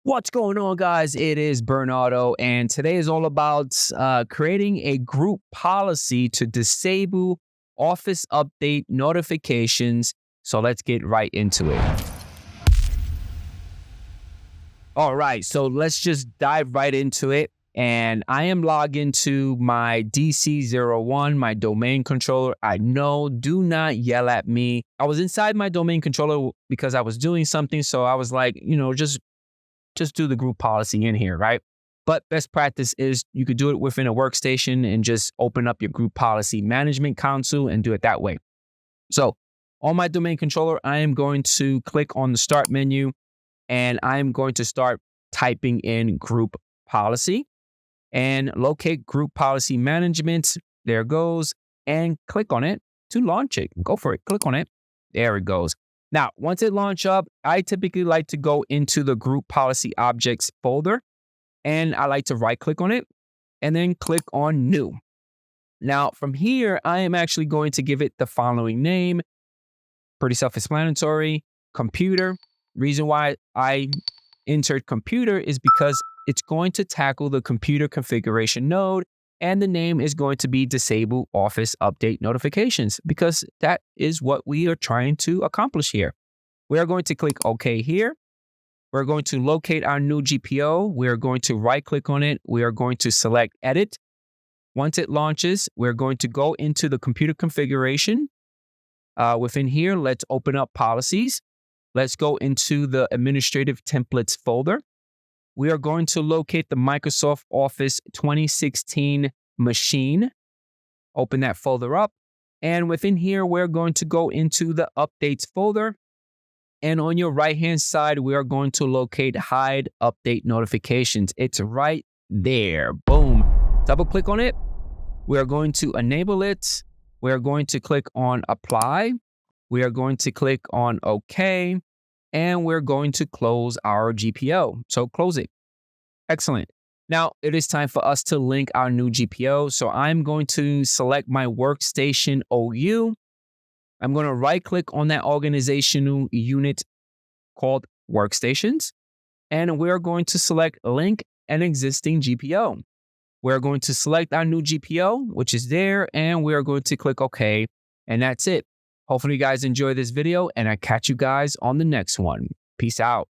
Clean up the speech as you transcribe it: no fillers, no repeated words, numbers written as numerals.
What's going on, guys? It is Bernardo, and today is all about creating a group policy to disable Office update notifications. So let's get right into it. All right, so let's just dive right into it. And I am logged into my DC01, my domain controller. I know, do not yell at me. I was inside my domain controller because I was doing something. So I was like, just do the group policy in here, right? But best practice is you could do it within a workstation and just open up your group policy management console and do it that way. So on my domain controller, I am going to click on the start menu and I'm going to start typing in group policy and locate group policy management. There it goes, and click on it to launch it. Go for it. Click on it. There it goes. Now, once it launch up, I typically like to go into the group policy objects folder, and I like to right click on it and then click on new. Now, from here, I am actually going to give it the following name. Pretty self-explanatory, computer. Reason why I entered computer is because it's going to tackle the computer configuration node, and the name is going to be disable Office update notifications because that is what we are trying to accomplish here. We are going to click OK here. We're going to locate our new GPO. We are going to right click on it. We are going to select edit. Once it launches, we're going to go into the computer configuration. Within here, let's open up policies. Let's go into the administrative templates folder. We are going to locate the Microsoft Office 2016 machine. Open that folder up. And within here, we're going to go into the updates folder. And on your right-hand side, we are going to locate hide update notifications. It's right there. Boom. Double click on it. We are going to enable it. We are going to click on apply. We are going to click on OK. And we're going to close our GPO. So close it. Excellent. Now it is time for us to link our new GPO. So I'm going to select my workstation OU. I'm going to right click on that organizational unit called workstations. And we're going to select link an existing GPO. We're going to select our new GPO, which is there. And we are going to click OK. And that's it. Hopefully you guys enjoy this video, and I catch you guys on the next one. Peace out.